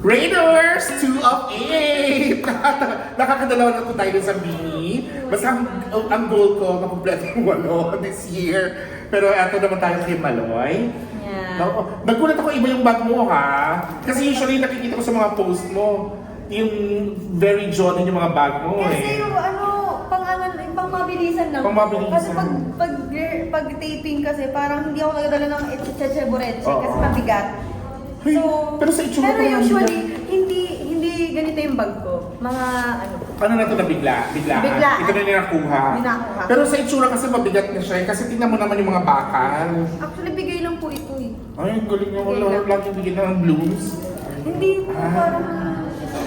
Raiders 2 of 8! Nakakadalawa na po tayo dun sa Bini. Basta ang goal ko, makumpleto yung 8 this year. Pero eto naman tayo kay Maloy. Yeah. Nagkulat ako iba yung bag mo ha. Kasi usually nakikita ko sa mga post mo, yung very jolly yung mga bag mo Kasi yung pang mabilisan lang. Pang mabilisan. Kasi pag taping kasi parang hindi ako nagadala ng etchechebureche kasi mabigat. Hey, pero sa itsura pero ko naman usually, hindi ganito yung bag ko. Mga ano na ito na bigla? Biglaan. Ito na ninakuha. Ninakuha. Pero sa itsura kasi mabigat na siya kasi tingnan mo naman yung mga bakal. Actually, bigay lang po ito eh. Ay, ang galing Bigay naman. lang. Lagi bigyan ng blooms. Hindi po parang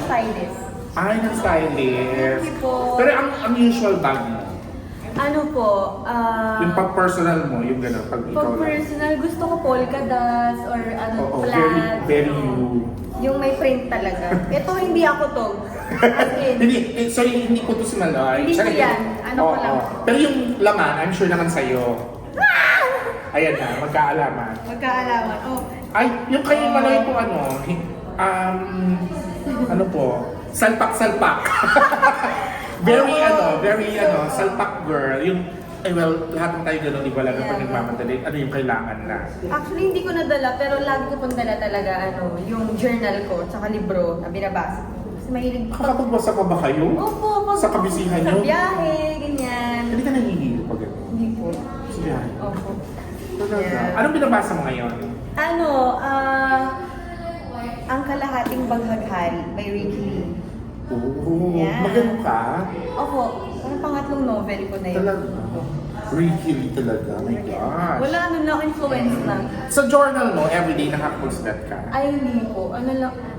stylist. Ay, ng stylist. Hindi po. Pero ang usual bag mo, Ano po, yung pag-personal mo, yung gano'n, pag ikaw pag lang. personal, gusto ko polka dots or Oo, plaid. very you. Yung may print talaga. Ito hindi ako to. As in, Sorry, hindi ko to si Maloy. Hindi ko Sorry. yan. Ano ko Oo. lang. Pero yung laman, I'm sure naman sa'yo. Ayan na, magkaalaman. magkaalaman. Oh, Ay, yung kay Maloy po ano po, salpak-salpak. very salpak girl. Yung, lahat ng tayo gano'n, di ba, lalo pag nagmamadali, ano yung kailangan na? actually, hindi ko nadala, pero lagi ko pang dala talaga, yung journal ko, tsaka libro na binabasa ko. Kasi mahilig ko. Nakakapagbasa pa ba kayo? Opo, Sa kabisihan Sa nyo? biyahe, ganyan. Hindi ka nahihilo pag gano'n? Hindi po. Sa biyahe? Opo. Talaga? Yeah. Anong binabasa mo ngayon? Ang Kalahating Baghaghari by Ricky Lee. Oo, Yeah. magano ka? Opo, ang pangatlong novel ko na yun. Talaga? Ricky Lee talaga? Oh my gosh. Wala lang, influence lang. Sa journal mo, everyday nakapag-stat ka? Ay, hindi po.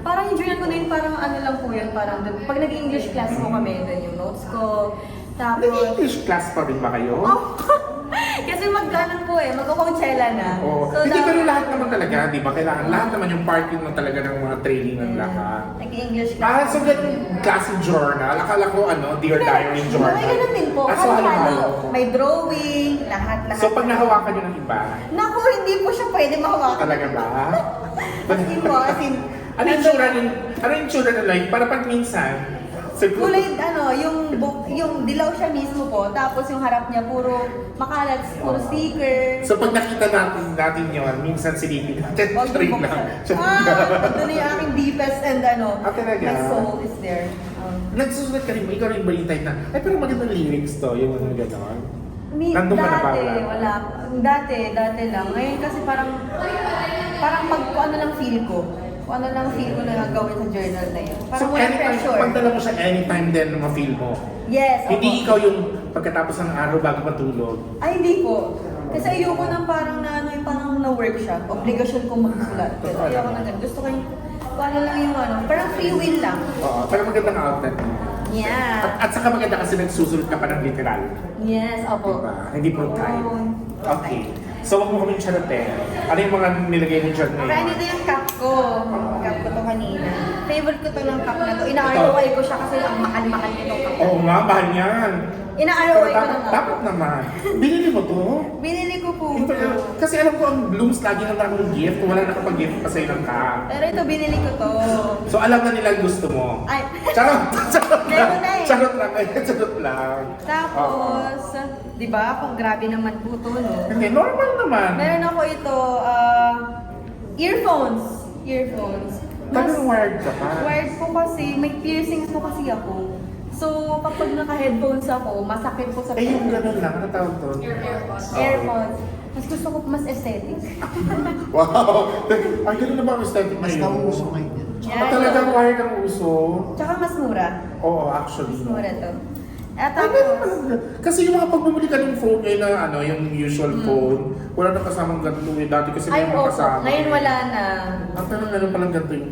Parang yung journal ko na yun, parang lang po yun. Parang pag nag-English class mo kami, doon yung notes ko. Tapos, Nag-English class pa rin ba kayo? oh, kasi magko-Coachella na. Oo. So, Hindi, pero lahat naman talaga, di ba? Kailangan lahat naman yung part yun na talaga ng mga training ng lahat. Nag-English class. So ganun klase journal. Akala ko Dear Diary journal. May ganun din po. So Halo-halo. May drawing, lahat. So pag nahawakan nyo ng iba, Naku, hindi po siya pwede mahawakan. talaga ba? Hindi po, as in, Ano yung tsura ng like? Para pag minsan, siguro, kulay, yung dilaw siya mismo po, tapos yung harap niya puro makalat, puro sticker. so pag nakita natin yun, minsan silipin natin. Huwag Charing yung lang. buksan. Ito na yung aking deepest and talaga? my soul is there. Nagsusulat ka rin ba? Ikaw rin ba yung type na, ay pero magandang lyrics to, yung ano gano'n? Nandun ka na ba? Wala. Dati lang. Ngayon kasi parang pag kung ano lang feel ko. Kung ano lang feel ko na gawin sa journal na yun. Parang So wala anytime, pressure. pagdala mo siya anytime din na ma-feel mo. Yes, Hindi opo. ikaw yung pagkatapos ng araw bago matulog. Ay, hindi po. Kasi ayoko nang parang yung parang na-work siya. Obligasyon kong magsulat. Kasi ayoko na ganun. Gusto ko yung, kung ano lang yung parang free will lang. Oo, pero magandang outlet mo. Yeah. At saka maganda kasi nagsusulat ka pa ng literal. Yes, opo. Diba? Hindi po type. Oo. Okay. So wag mo kaming charote. Ano yung mga nilagay mo dyan Kaya ngayon? nito yung cup ko. Cup ko to kanina. Favorite ko to ng cup na to. Ina-ROI ko siya kasi ang mahal-mahal nitong cup. Oo nga, bahal yan. Ina-ROI ko na nga. Dapat naman. Binili mo to? Binili ko po. Kasi alam ko ang Blooms lagi nang nakong gift. Wala nakapag-gift pa sa'yo ng ka. Pero ito, binili ko to. So alam na nila ang gusto mo. Ay. Charot! Charot lang! Meron na eh. Charot lang! Charot lang! Tapos, di ba? Kung grabe naman po to, no? Hindi, normal naman. Meron ako ito, earphones. Earphones. Talagang wired ka pa. Wired po kasi, may piercings po kasi ako. So, kapag naka-headphones ako, masakit po sa Eh yung gano'n lang, ano tawag doon? AirPods. Mas gusto ko mas aesthetic. Wow! Ay, gano'n na ba ang aesthetic Mas ngayon? nauuso ngayon. Talagang wired ang uso? Tsaka mas mura. Oo, actually. Mas mura to. At Ay, meron tapos, pala. Kasi yung mga pag bumili ka ng phone ngayon na yung usual phone, wala na kasamang ganito eh. Dati kasi may ay, mga opo. kasama. Ngayon wala na. Pero meron palang ganito yung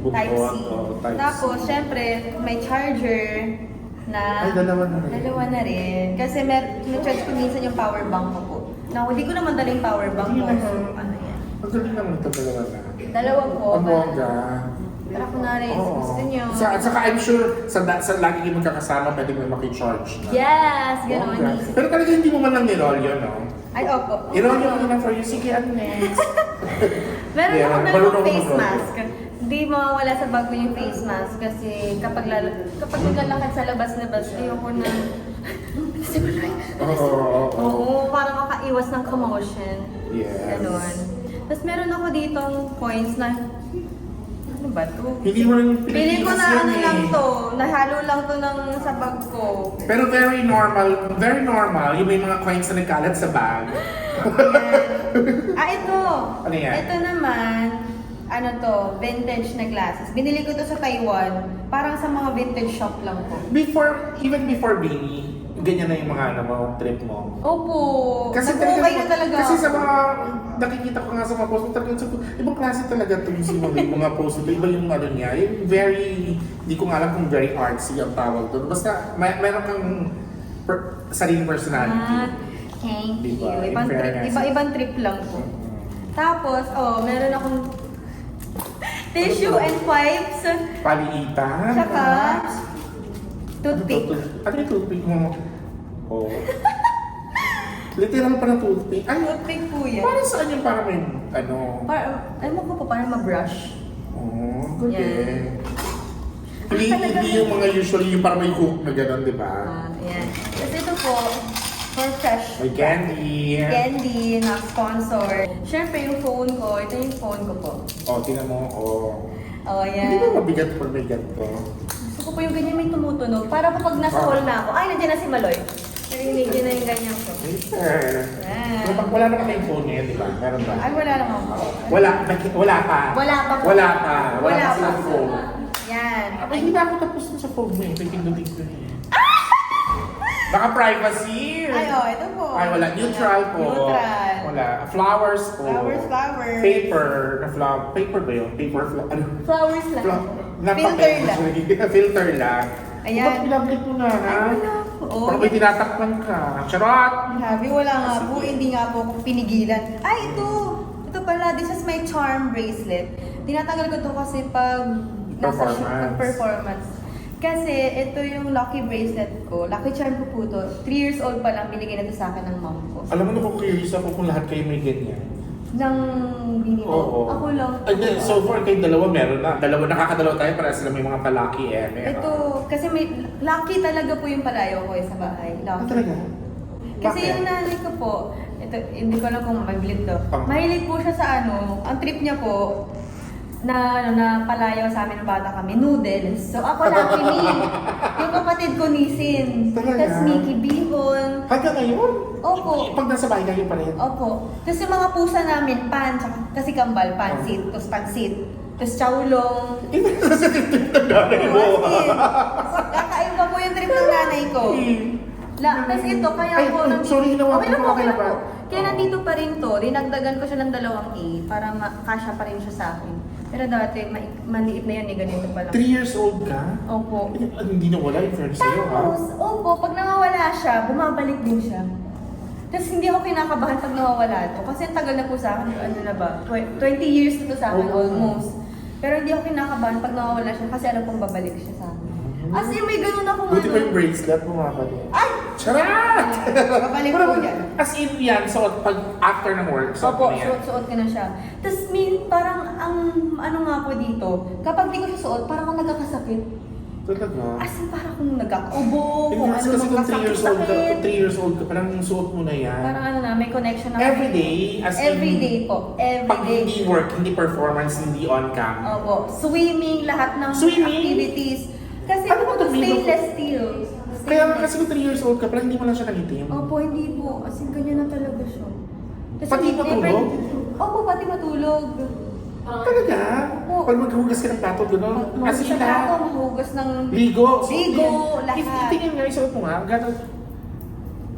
bukod. Type-C. Type-C. Tapos, syempre, may charger na... Ay, dalawa na rin. Dalawa na rin. Kasi na-charge ko minsan yung power bank ko po. Now, hindi ko naman dala yung power bank ko. So, ano yan? Ang galing naman ito, dalawa na. Dalawa po. Ang bongga. Tara ko na rin. Oo. Gusto nyo. At saka I'm sure sa lagi kayo magkakasama, pwede may makicharge na. Yes! Ganon. Bongga. Pero talaga hindi mo man lang nirol yun, no? Ay, opo. Irol yun na for you. Sige, ano next? Meron Yeah, ako na marunong face mag-roll. mask Hindi mawawala sa bag ko yung face mask kasi kapag naglalakad sa labas-labas, ayoko na. Oo, parang makaiwas ng commotion. Yes. Ganon. Tapos meron ako ditong coins na, ano ba to? Hindi mo rin Pili ko na Pilipinas ano yan lang eh. to, nahalo lang to ng sa bag ko. Pero very normal, yung may mga coins na nagkalat sa bag. Ito. Ano yan? Ito naman, ano to, vintage na glasses. Binili ko to sa Taiwan, parang sa mga vintage shop lang po. Even before Bini, ganyan na yung mga trip mo. Opo, Kasi nag-okay na talaga. Kasi sa ako. mga, nakikita ko nga sa mga post mo, talagang ibang klase talaga ito yung Simone, yung mga post mo. Iba yung ano niya, yung very, hindi ko nga alam kung very artsy ang tawag doon. Basta, meron kang sariling personality. Thank Diba? you. In Ibang trip, fairness. ibang trip lang po. Tapos, meron akong tissue and wipes. Paliitan. Tsaka, toothpick. Ano yung toothpick mo? Oh. Literal pa na toothpick. Ay, Toothpick po yan. para saan yung para may, ano? Alam mo po, parang ma-brush. Oh, good Yan. eh. Hindi yung mga usually yung para may hook na gano'n, di ba? Ayan. Tapos ito po, for fresh. May candy. Candy, na sponsor. Siyempre, yung phone ko. Ito yung phone ko po. Oh, tingnan mo. Oh. Hindi Ayan. ba mabigat pag may ganito? Gusto ko po yung ganyan may tumutunog. Para kapag nasa hall na ako, ay, nandiyan na si Maloy. Narinig niyo na yung ganyan ko. Later. Yan. Pero pag wala na kayong phone ngayon, di ba? Meron ba? Ay, wala lang ako. Wala pa. Wala pa po. Wala pa. Wala Wala pa pa. silang phone. Yan. Ay, hindi na ako tapos na sa phone mo eh. Pindutin ko eh. Baka privacy. Ito po. Ay, wala. Neutral po. Neutral. Wala. Flowers po. Flowers. Paper. Na flower. Paper ba yun? Paper flower. Ano? Flowers lang. Napapel. Filter lang. Filter lang. Ayan. Ba't pinablik mo na, ha? Ay, wala po. Parang may tinatakpan ka. Charot! Sabi, wala nga po. Hindi nga po ako pinigilan. Ay, ito. Ito pala. This is my charm bracelet. Tinatagal ko to kasi pag nasa performance. Kasi ito yung lucky bracelet ko. Lucky charm ko po to. 3 years old pa lang binigay na to sa akin ng mom ko. Alam mo na kung curious ako kung lahat kayo may ganyan. Nang binili ko. Oo. Ako lang. Ay, hindi. So far kayong dalawa meron na. Nakakadalawa tayo para sila may mga palaki eh. Ito, kasi may lucky talaga po yung palayo ko sa bahay. Ah, Lucky. talaga? Kasi Bakit? yung nanay ko po, ito, hindi ko alam kung mabilit to. Ah. Mahilig po siya sa ang trip niya po, na palayaw sa amin ng bata kami, noodles. So ako lucky meal. Yung kapatid ko nisin. Talaga? Tapos Mickey Bihon. Hanggang ngayon? Opo. Pag nasa bahay kayo pa rin? Opo. Tapos yung mga pusa namin, kasi kambal, pansit, tapos pansit. Tapos chowlong. Hindi na sa tip ng nanay mo. Kakaiba po yung trip ng nanay ko. Tapos ito, kaya Ay, po... sorry, ginawa Okay lang ko. po, okay lang ba? po. Kaya nandito pa rin to, dinagdagan ko siya ng 2 A para makasya pa rin siya sa akin. Pero dati, maliit na yan eh, ganito pa lang. 3 years old ka? Opo. Hindi na wala yung fairness sa'yo, ha? Tapos, opo, pag nawawala siya, bumabalik din siya. Tapos hindi ako kinakabahan pag nawawala to. Kasi ang tagal na po sa akin, ano na ba, 20 years na to sa akin Oo. almost. Pero hindi ako kinakabahan pag nawawala siya kasi alam kong babalik siya sa akin. As in, may ganun akong Buti pa yung bracelet mo, mga kapatid. Ay! Charat! Babalik po yan. As in yan, so pag after ng work, so Opo, ano yan? suot-suot ko na siya. Tapos parang ang ano nga po dito, kapag di ko siya suot, parang ako nagkakasakit. Talaga? As in, parang akong nagkakaubo, Hindi kung kasi ano kung 3 years old ka, sakit. kung 3 years old ka, parang suot mo na yan. Parang ano na, may connection na. Every day, as in, Every day po. Every pag day. hindi work, hindi performance, hindi on cam. Opo. Swimming, lahat ng Swimming? activities. Kasi Ano ano ba ito, stainless steel. Kaya nga kasi kung 3 years old ka, parang hindi mo lang siya nagitim. Opo, hindi po. As in, ganyan na talaga siya. Tapos Pati hindi- matulog? Opo, pati matulog. Talaga? Oo. Pag maghugas ka ng plato, gano'n? As in, Sa plato, mahugas ng... Ligo. Ligo, lahat. Tingin nga, isuot mo nga. Gano'n.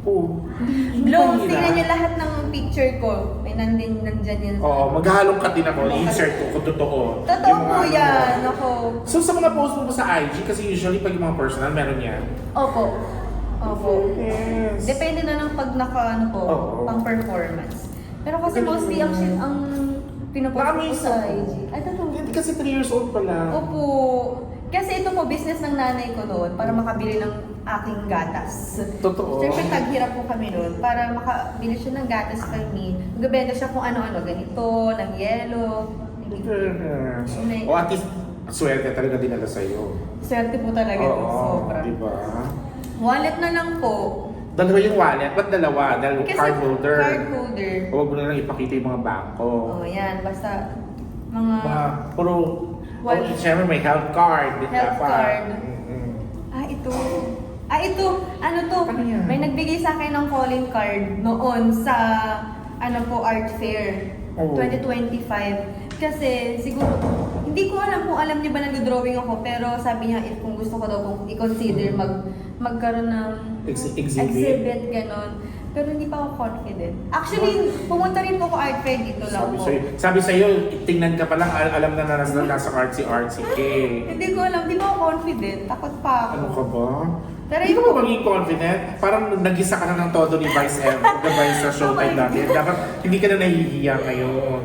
Oo. Hindi Blows, mahirap. tingnan niyo lahat ng picture ko. May nandyan yun. Oo, maghahalong ka din ako. I-insert ko kung totoo. Totoo Yung po mga yan. ano. Ako. So sa mga post mo sa IG, kasi usually pag yung mga personal, meron yan. Opo. Opo. Yes. Depende na ng pag ano po, Oo. pang performance. Pero kasi mostly ang pinopost ko Na-amaze sa ako. IG. Ay, totoo. Hindi kasi 3 years old pa lang. Opo. Kasi ito po, business ng nanay ko noon para makabili ng aking gatas. Totoo. Siyempre, taghirap po kami noon para makabili siya ng gatas kami. Magbebenta siya kung ano-ano, ganito, ng yellow. O at least, swerte talaga dinala sa'yo. Swerte po talaga ito, sobra. Diba? Wallet na lang po. Dalawa yung wallet. Ba't dalawa? Dahil Kasi card holder. card holder. Huwag mo na lang ipakita yung mga bangko. Oh, yan. Basta mga Puro, Wallet. siyempre may health card. Health card. Mm-mm. Ito. Ito. Ano to? Ano yan? May nagbigay sa akin ng calling card noon sa art fair. Oh. 2025. Kasi siguro, hindi ko alam kung alam niya ba nag-drawing ako, pero sabi niya kung gusto ko daw kung i-consider magkaroon ng exhibit, ganon. Pero hindi pa ako confident. Actually, pumunta rin po ako art fair dito lang po. Sabi sa'yo, tingnan ka pa lang, alam na nasa artsy ka. Hindi ko alam, di ba ako confident? Takot pa ako. Ano ka ba? Pero Hindi ka ba maging confident? Parang nag-isa ka na ng todo ni Vice M, the Vice sa Showtime natin. Dapat hindi ka na nahihiya ngayon.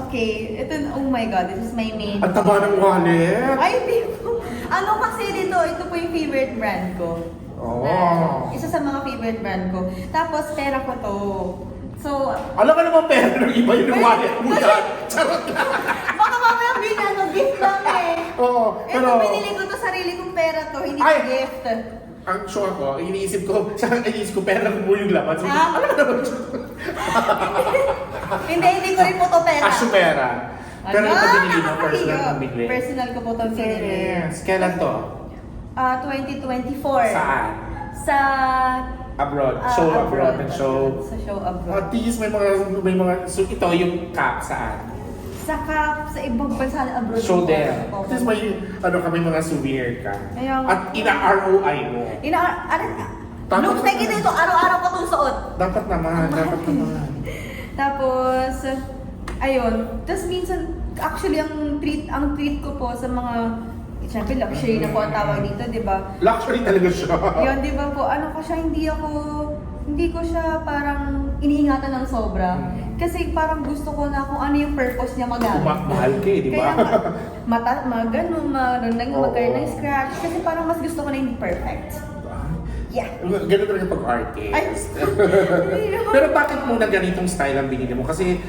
Okay, ito, oh my god, this is my main. Ang taba ng wallet! Ay, di po. Ano kasi dito, ito po yung favorite brand ko. Oh. Isa sa mga favorite brand ko. Tapos, pera ko to. So, Alam ka naman pera ng iba yung wallet mo yan. Charot lang. baka mamaya binano, gift lang eh. Oo, Ito, pero... binili ko to, sarili kong pera to, hindi Ay! ko gift. Ang sure ko, iniisip ko pera mo yung laman. So, Ah? alam mo naman Hindi ko rin po to pera. Asyo pera. Pero ito binili mo, personal nakakahiya. mong bigli. Personal ko po to binili. Yes. Kailan to? 2024. Saan? Sa Abroad. Show abroad. Nag-show. Sa show abroad. At least may mga, so ito yung cap saan? Saka sa ibang bansa na abroad. Show po. there. Opo. At least may, kami mga souvenir ka. Kaya nga. At ina-ROI mo. Ano? Looks like ito, araw-araw ko itong suot. Dapat naman, dapat naman. Tapos, ayun. Tapos minsan, actually, ang treat ko po sa mga, siyempre luxury na po ang tawag dito, di ba? Luxury talaga siya. Yun, di ba po, ano ko siya, hindi ko siya parang iniingatan ng sobra. Kasi parang gusto ko na kung ano yung purpose niya magamit. Mahal ka eh, di ba? Kaya magkaroon Oo. ng scratch. Kasi parang mas gusto ko na hindi perfect. Yeah. Ganun talaga pag-artist. Ay. Pero bakit muna ganitong style ang binili mo? Kasi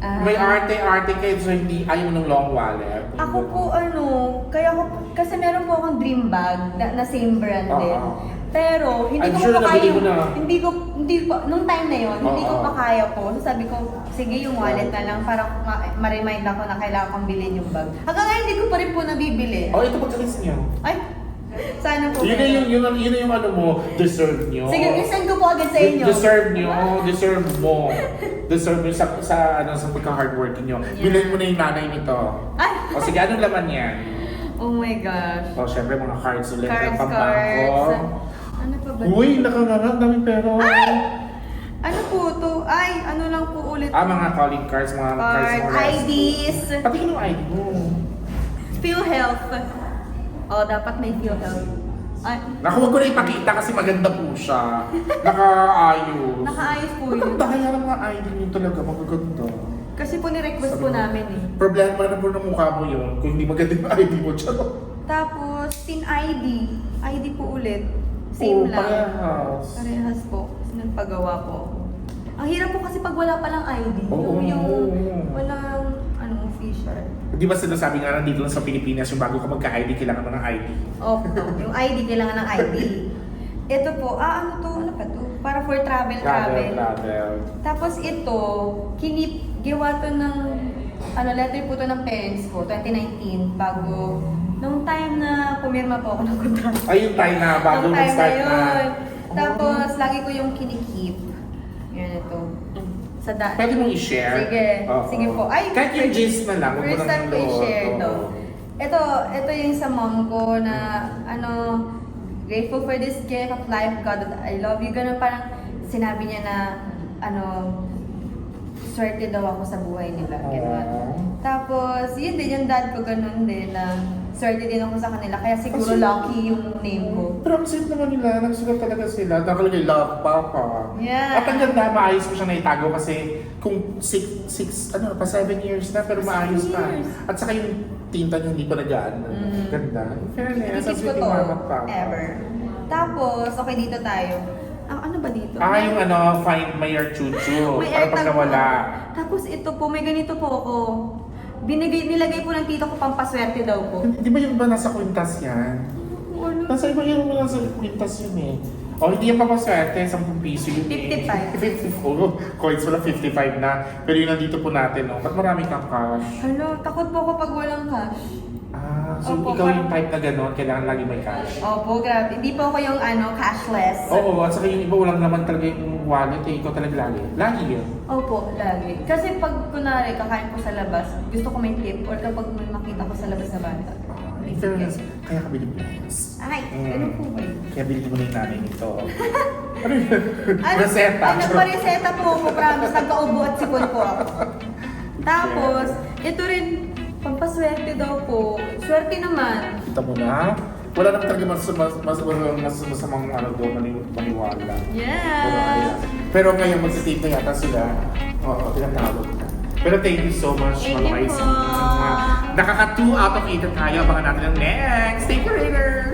may arte kayo, so hindi ayaw mo ng long wallet. Ako po kasi meron po akong dream bag na same brand din. Pero hindi I'm ko sure pa nabili kaya, mo na. hindi ko, nung time na yon hindi ko Oo. pa kaya po. So sabi ko, sige yung wallet na lang para ma-remind ako na kailangan kong bilhin yung bag. Hanggang ngayon hindi ko pa rin po nabibili. Oh, ito pagkalis niyo. Ay, sana po. Yun na yung ano mo, deserve niyo. Sige, isend ko po agad sa inyo. Deserve niyo, deserve mo. Deserve niyo sa pagka-hardworking niyo. Bilhin mo na yung nanay nito. Ay! O sige, anong laman yan? Oh my gosh. O syempre mga cards ulit. Cards. Ano pa ba? Uy, nakangarap, daming pera. Ay! Ano po to? Ay, ano lang po ulit. Mga calling cards, mga cards, mga IDs. Pati yung ID mo. PhilHealth. Oh, dapat may PhilHealth. Ay, Naku, huwag ko na ipakita kasi maganda po siya. Nakaayos. nakaayos po yun. Maganda kaya ng mga ID niyo talaga, magaganda. Kasi po ni-request po namin eh. Problema na po ng mukha mo yun kung hindi maganda yung ID mo. Tsaka. Tapos, sin ID. ID po ulit. Same lang. Parehas. Parehas po. Nagpagawa po ako. Ang hirap po kasi pag wala palang ID. Oo. Yung walang official. Di ba sinasabi nga nandito lang sa Pilipinas yung bago ka magka-ID, kailangan mo ng ID? Opo. Yung ID, kailangan ng ID. Ito po, ano to? Ano pa to? Para for travel. Tapos ito, gawa to ng, letter po to ng parents ko, 2019, bago, nung time na pumirma po ako ng kontrata. Ay, yung time na bago Nung time mag-start na na. yun. Tapos, lagi ko yung kinikip. Yan ito. Sa Pwede mong i-share? Sige. Oo. Sige po. Ay, kahit yung gist na lang. huwag mo first nang time ko loob. i-share to. Oo. Ito yung sa mom ko na, grateful for this gift of life, God, that I love you. Ganun parang sinabi niya na, swerte daw ako sa buhay nila. Ganun. Tapos, yun din, yung dad ko ganun din na swerte din ako sa kanila. Kaya siguro Kasi- lucky yung name ko. Pero ang sweet naman nila, nagsulat talaga sila. Nakalagay, love, papa. Yeah. At ang ganda, maayos mo siya naitago kasi kung 7 years na, pero 6 maayos na. years. At saka yung tinta niya hindi pa nagaan. Ganda. In fairness, ang Inisip ko sweet to, ni mama at papa. ever. Tapos, okay, dito tayo. Ano ba dito? Yung Find My Your Chuchu. May Para pag AirTag nawala. po. Tapos ito po, may ganito po ako. nilagay po ng tito ko pampaswerte daw po. Di ba yung ba nasa kwintas yan? Ano? Nasa iba yun, nasa kwintas yun eh. O hindi yung papaswerte, 10 piso yun eh. 55. 54. Coins wala 55 na. Pero yun nandito po natin, no? Ba't marami kang cash? Ano, takot po ako pag walang cash. So Opo, ikaw yung parang- type na gano'n, kailangan lagi may cash. Opo, grabe. Hindi po ako yung cashless. Oo, at saka yung iba walang naman talaga yung wallet eh. Ikaw talaga lagi. Lagi yun. Opo, lagi. Kasi pag kunwari kakain ko sa labas, gusto ko may tip or kapag may makita ko sa labas na bata. In fairness, kaya ka Pilipinas. Ay, ganun po ba yun? Kaya bilhin mo na yung nanay nito. Ano yun? Ano, Reseta. Ay, nagpa-reseta po ako, promise. Nagpaubo at sipon po ako. Tapos, ito rin, pampaswerte daw po. Swerte naman. Kita mo na. Wala naman talaga masamang ano doon, maniwala. Yes! Pero ngayon, magsa-tape na yata sila. Oo, tinatawag na. Pero thank you so much, Thank mga you guys. po. Nakaka 2 out of 8 tayo. Abangan natin ang next. Thank you, Raider!